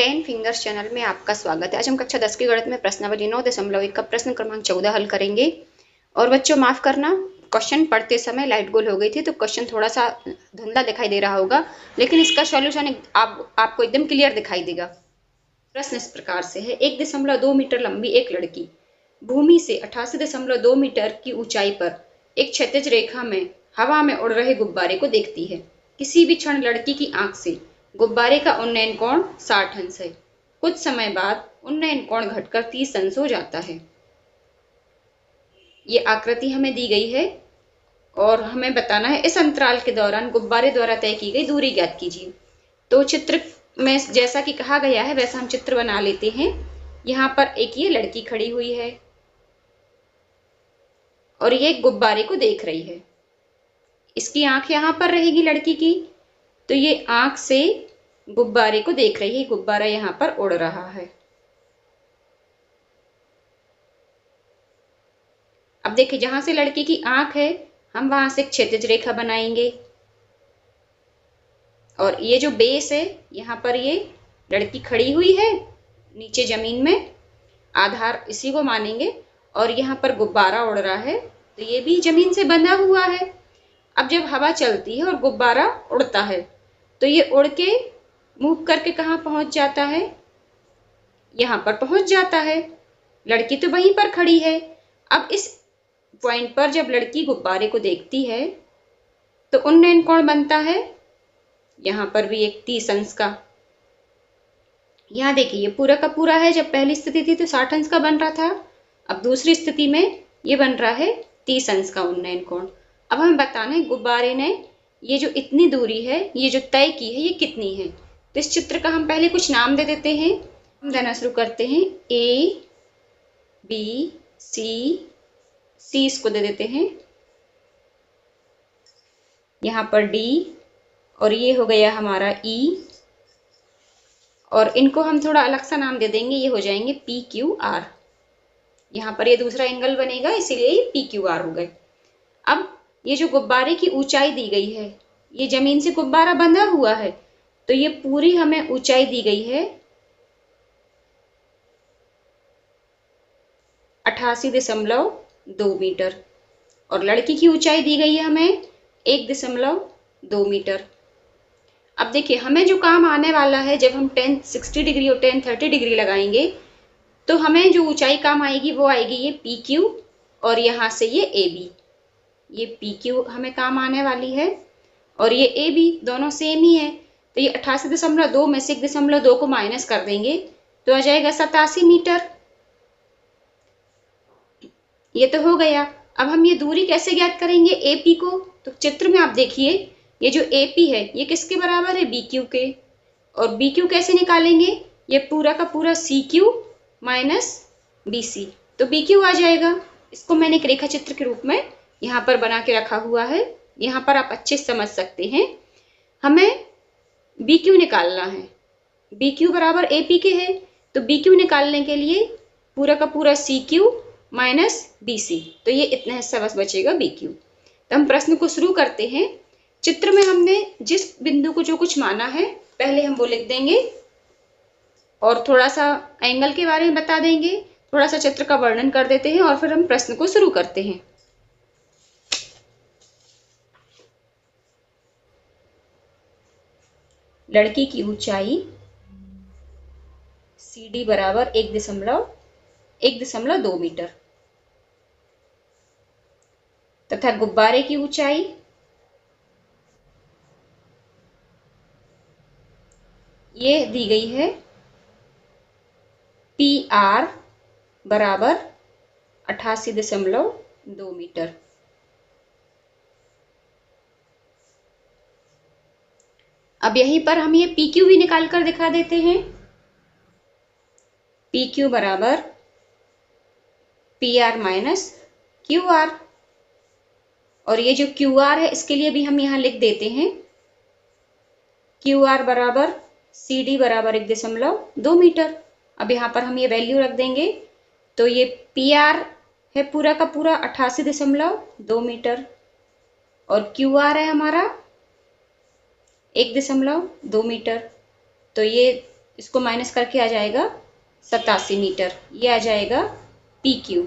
10 fingers channel में आपका स्वागत है। आज हम कक्षा 10 की गणित में प्रश्नावली 9.1 का प्रश्न क्रमांक 14 हल करेंगे। और बच्चों माफ करना, क्वेश्चन पढ़ते समय लाइट गोल हो गई थी तो क्वेश्चन थोड़ा सा धुंधला दिखाई दे रहा होगा, लेकिन इसका सॉल्यूशन आपको एकदम क्लियर दिखाई देगा। प्रश्न इस प्रकार से है, 1.2 मीटर लंबी एक लड़की भूमि से 88.2 मीटर की ऊंचाई पर एक क्षैतिज रेखा में हवा में उड़ रहे गुब्बारे को देखती है। किसी भी क्षण लड़की की आंख से गुब्बारे का उन्नयन कोण 60 अंश है। कुछ समय बाद उन्नयन कोण घटकर 30 अंश हो जाता है। ये आकृति हमें दी गई है और हमें बताना है इस अंतराल के दौरान गुब्बारे द्वारा तय की गई दूरी ज्ञात कीजिए। तो चित्र में जैसा कि कहा गया है वैसा हम चित्र बना लेते हैं। यहाँ पर एक ये लड़की खड़ी हुई है और ये गुब्बारे को देख रही है। इसकी आंख यहाँ पर रहेगी लड़की की, तो ये आंख से गुब्बारे को देख रही है। गुब्बारा यहाँ पर उड़ रहा है। अब देखिए, जहां से लड़की की आंख है हम वहां से एक क्षैतिज रेखा बनाएंगे और ये जो बेस है यहाँ पर ये लड़की खड़ी हुई है नीचे जमीन में, आधार इसी को मानेंगे। और यहाँ पर गुब्बारा उड़ रहा है तो ये भी जमीन से बंधा हुआ है। अब जब हवा चलती है और गुब्बारा उड़ता है तो ये उड़ के मूव करके कहाँ पहुंच जाता है, यहाँ पर पहुंच जाता है। लड़की तो वहीं पर खड़ी है। अब इस पॉइंट पर जब लड़की गुब्बारे को देखती है तो उन्नयन कोण बनता है यहाँ पर भी एक 30 अंश का। यहाँ देखिए ये पूरा का पूरा है। जब पहली स्थिति थी तो 60 अंश का बन रहा था, अब दूसरी स्थिति में ये बन रहा है 30 अंश का उन्नयन कोण। अब हमें बताना है गुब्बारे ने ये जो इतनी दूरी है, ये जो तय की है, ये कितनी है। तो इस चित्र का हम पहले कुछ नाम दे देते हैं। हम देना शुरू करते हैं। A, B, C इसको दे देते हैं, यहाँ पर D और ये हो गया हमारा E, और इनको हम थोड़ा अलग सा नाम दे देंगे, ये हो जाएंगे PQR। यहाँ पर ये दूसरा एंगल बनेगा इसीलिए ये PQR हो गए। अब ये जो गुब्बारे की ऊंचाई दी गई है, ये जमीन से गुब्बारा बंधा हुआ है तो ये पूरी हमें ऊंचाई दी गई है 88.2 मीटर और लड़की की ऊंचाई दी गई है हमें 1.2 मीटर। अब देखिए हमें जो काम आने वाला है, जब हम 10 60 डिग्री और 10 30 डिग्री लगाएंगे तो हमें जो ऊंचाई काम आएगी वो आएगी ये PQ और यहाँ से ये AB। ये PQ हमें काम आने वाली है और ये AB दोनों सेम ही है। तो ये 88.2 में से 1.2 को माइनस कर देंगे तो आ जाएगा 87 मीटर। ये तो हो गया। अब हम ये दूरी कैसे ज्ञात करेंगे AP को? तो चित्र में आप देखिए ये जो AP है ये किसके बराबर है, BQ के। और BQ कैसे निकालेंगे, ये पूरा का पूरा CQ माइनस BC, तो BQ आ जाएगा। इसको मैंने एक रेखा चित्र के रूप में यहाँ पर बना के रखा हुआ है, यहाँ पर आप अच्छे से समझ सकते हैं। हमें BQ निकालना है। BQ बराबर AP के है, तो BQ निकालने के लिए पूरा का पूरा CQ माइनस BC, तो ये इतना हिस्सा बस बचेगा BQ। तो हम प्रश्न को शुरू करते हैं। चित्र में हमने जिस बिंदु को जो कुछ माना है पहले हम वो लिख देंगे और थोड़ा सा एंगल के बारे में बता देंगे, थोड़ा सा चित्र का वर्णन कर देते हैं और फिर हम प्रश्न को शुरू करते हैं। लड़की की ऊंचाई CD बराबर 1.2 मीटर तथा गुब्बारे की ऊंचाई ये दी गई है PR बराबर 88.2 मीटर। अब यहीं पर हम ये PQ भी निकाल कर दिखा देते हैं। PQ बराबर PR माइनस QR, और ये जो QR है इसके लिए भी हम यहाँ लिख देते हैं QR बराबर CD बराबर 1.2 मीटर। अब यहाँ पर हम ये वैल्यू रख देंगे तो ये PR है पूरा का पूरा 88.2 मीटर और QR है हमारा 1.2 मीटर। तो ये इसको माइनस करके आ जाएगा 87 मीटर, ये आ जाएगा PQ।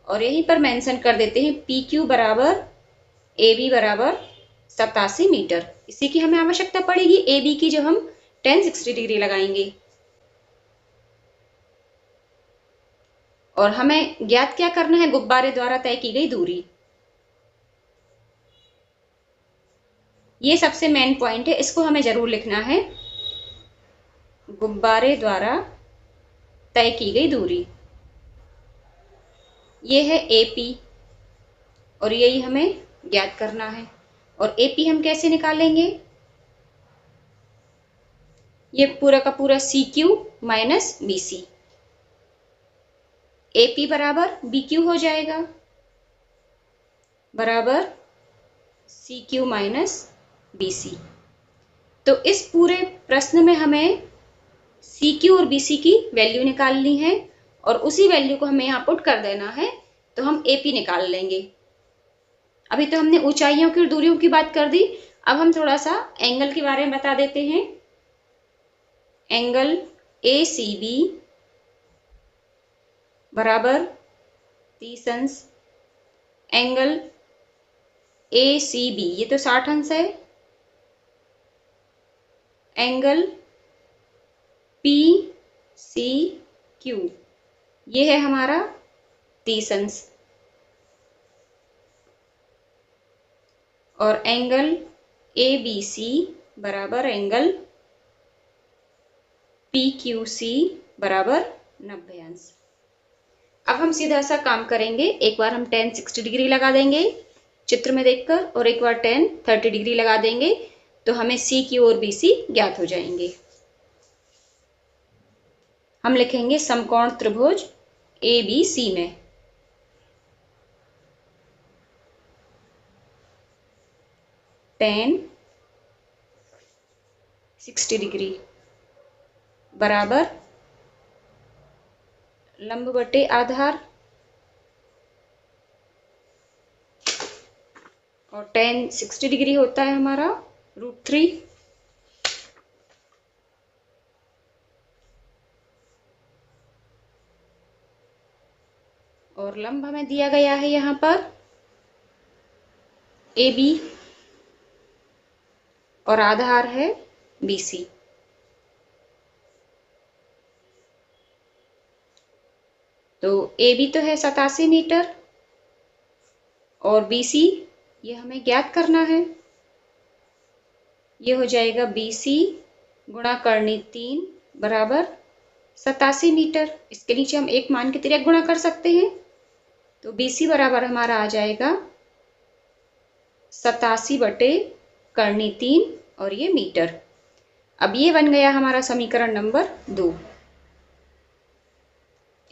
और यहीं पर मेंशन कर देते हैं PQ बराबर AB बराबर 87 मीटर। इसी की हमें आवश्यकता पड़ेगी AB की, जब हम tan 60 डिग्री लगाएंगे। और हमें ज्ञात क्या करना है, गुब्बारे द्वारा तय की गई दूरी। ये सबसे मेन पॉइंट है, इसको हमें जरूर लिखना है, गुब्बारे द्वारा तय की गई दूरी। ये है AP और यही हमें ज्ञात करना है। और AP हम कैसे निकालेंगे, ये पूरा का पूरा CQ माइनस BC। AP बराबर BQ हो जाएगा, बराबर CQ माइनस BC। तो इस पूरे प्रश्न में हमें CQ और BC की वैल्यू निकालनी है और उसी वैल्यू को हमें यहाँ पुट कर देना है, तो हम AP निकाल लेंगे। अभी तो हमने ऊंचाइयों की और दूरियों की बात कर दी, अब हम थोड़ा सा एंगल के बारे में बता देते हैं। एंगल ACB बराबर 30 अंश, एंगल ACB ये तो 60 अंश है, एंगल PCQ ये है हमारा 30 अंश, और एंगल ABC बराबर एंगल PQC बराबर 90 अंश। अब हम सीधा सा काम करेंगे, एक बार हम tan 60 डिग्री लगा देंगे चित्र में देखकर और एक बार tan 30 डिग्री लगा देंगे, तो हमें CQ और BC ज्ञात हो जाएंगे। हम लिखेंगे समकोण त्रिभुज ABC में tan 60 डिग्री बराबर लंब बटे आधार, और tan 60 डिग्री होता है हमारा √3, और लंब हमें दिया गया है यहाँ पर AB और आधार है BC। तो AB तो है 87 मीटर और BC ये हमें ज्ञात करना है, ये हो जाएगा BC गुणा करनी 3 बराबर 87 मीटर। इसके नीचे हम एक मान के तिर्यक गुणा कर सकते हैं, तो BC बराबर हमारा आ जाएगा 87 बटे करनी 3 और ये मीटर। अब ये बन गया हमारा समीकरण नंबर 2।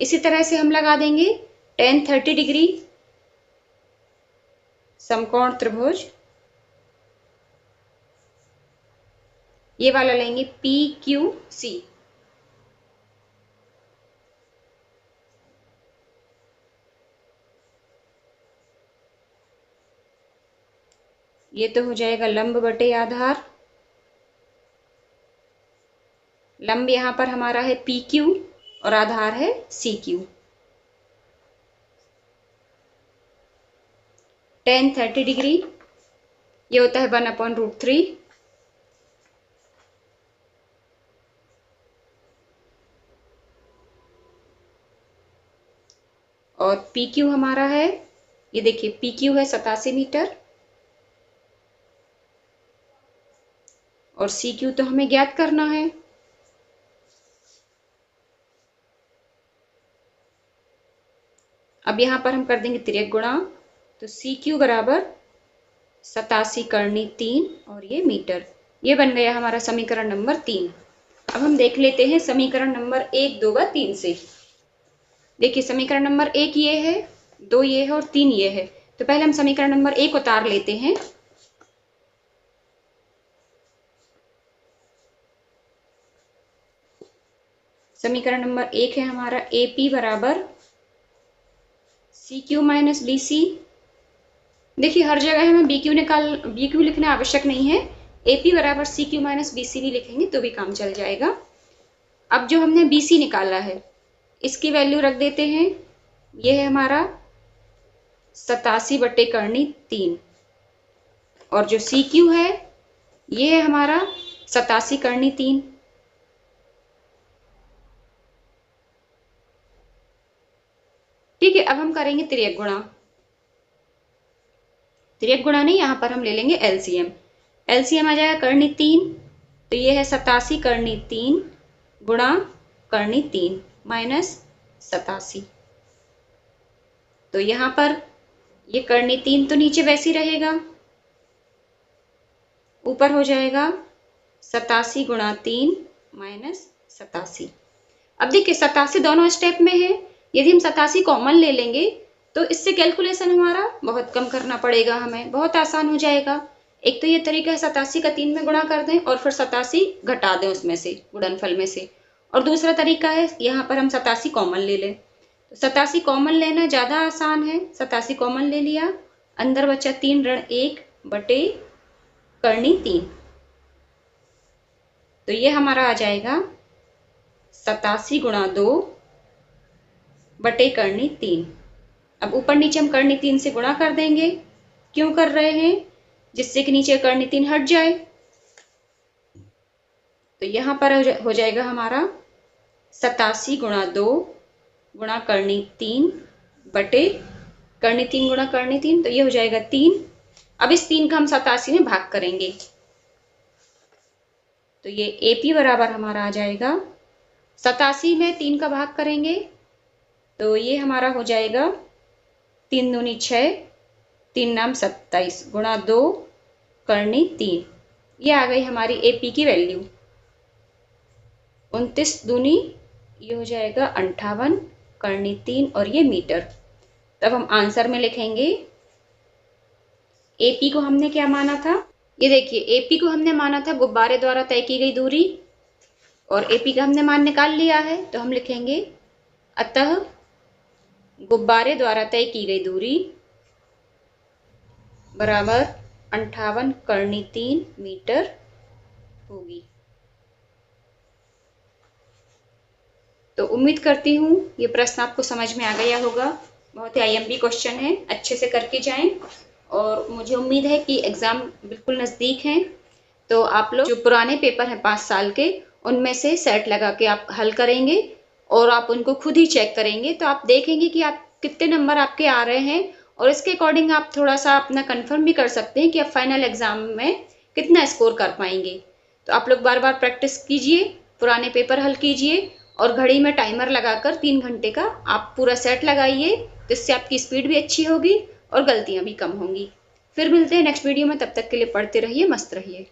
इसी तरह से हम लगा देंगे tan 30 डिग्री समकोण त्रिभुज, ये वाला लेंगे PQC, ये तो हो जाएगा लंब बटे आधार, लंब यहाँ पर हमारा है PQ और आधार है CQ। tan 30 डिग्री ये होता है 1/√3, और PQ हमारा है, ये देखिए PQ है 87 मीटर और CQ तो हमें ज्ञात करना है। अब यहाँ पर हम कर देंगे तिर्यक गुणा, तो CQ बराबर 87 करनी 3 और ये मीटर। ये बन गया हमारा समीकरण नंबर 3। अब हम देख लेते हैं समीकरण नंबर 1, 2 व 3 से। देखिए समीकरण नंबर 1 ये है, 2 ये है और 3 ये है। तो पहले हम समीकरण नंबर 1 उतार लेते हैं। समीकरण नंबर 1 है हमारा AP बराबर CQ माइनस BC। देखिए हर जगह हमें BQ लिखना आवश्यक नहीं है, AP बराबर CQ माइनस BC भी लिखेंगे तो भी काम चल जाएगा। अब जो हमने BC निकाला है इसकी वैल्यू रख देते हैं। ये है हमारा 87/3 और जो CQ है ये है हमारा 87/3। ठीक है, अब हम करेंगे तिर्यक गुणा। तिर्यक गुणा नहीं, यहाँ पर हम ले लेंगे LCM। LCM आ जाएगा करनी 3, तो ये है 87/3 गुणा करनी 3 माइनस 87। तो यहाँ पर ये करनी 3 तो नीचे वैसे ही रहेगा, ऊपर हो जाएगा 87 गुणा 3 माइनस 87। अब देखिए 87 दोनों स्टेप में है, यदि हम 87 कॉमन ले लेंगे तो इससे कैलकुलेशन हमारा बहुत कम करना पड़ेगा, हमें बहुत आसान हो जाएगा। एक तो ये तरीका है 87 का 3 में गुणा कर दें और फिर 87 घटा दें उसमें से, गुणनफल में से। और दूसरा तरीका है यहाँ पर हम 87 कॉमन ले लें। तो 87 कॉमन लेना ज़्यादा आसान है। 87 कॉमन ले लिया, अंदर बचा 3 ऋण 1 बटे करनी 3, तो ये हमारा आ जाएगा 87 गुणा 2 बटे करनी 3। अब ऊपर नीचे हम करनी 3 से गुणा कर देंगे। क्यों कर रहे हैं? जिससे कि नीचे करनी 3 हट जाए। तो यहाँ पर हो जाएगा हमारा 87 गुणा 2 गुणा करनी 3 बटे करनी 3 गुणा करनी 3, तो ये हो जाएगा 3। अब इस 3 का हम 87 में भाग करेंगे, तो ये AP बराबर हमारा आ जाएगा 87 में 3 का भाग करेंगे तो ये हमारा हो जाएगा 3 दूनी 6, 3 नाम 27 गुणा 2 करनी 3। ये आ गई हमारी AP की वैल्यू। 29 दूनी ये हो जाएगा 58 करनी 3 और ये मीटर। तब हम आंसर में लिखेंगे AP को हमने क्या माना था, ये देखिए AP को हमने माना था गुब्बारे द्वारा तय की गई दूरी और AP का हमने मान निकाल लिया है। तो हम लिखेंगे अतः गुब्बारे द्वारा तय की गई दूरी बराबर 58 करनी 3 मीटर होगी। तो उम्मीद करती हूँ ये प्रश्न आपको समझ में आ गया होगा। बहुत ही IMP क्वेश्चन है, अच्छे से करके जाएं। और मुझे उम्मीद है कि एग्ज़ाम बिल्कुल नज़दीक हैं, तो आप लोग जो पुराने पेपर हैं 5 साल के उनमें से सेट लगा के आप हल करेंगे और आप उनको खुद ही चेक करेंगे, तो आप देखेंगे कि आप कितने नंबर आपके आ रहे हैं और इसके अकॉर्डिंग आप थोड़ा सा अपना कंफर्म भी कर सकते हैं कि आप फाइनल एग्जाम में कितना स्कोर कर पाएंगे। तो आप लोग बार बार प्रैक्टिस कीजिए, पुराने पेपर हल कीजिए और घड़ी में टाइमर लगाकर 3 घंटे का आप पूरा सेट लगाइए, जिससे आपकी स्पीड भी अच्छी होगी और गलतियाँ भी कम होंगी। फिर मिलते हैं नेक्स्ट वीडियो में, तब तक के लिए पढ़ते रहिए, मस्त रहिए।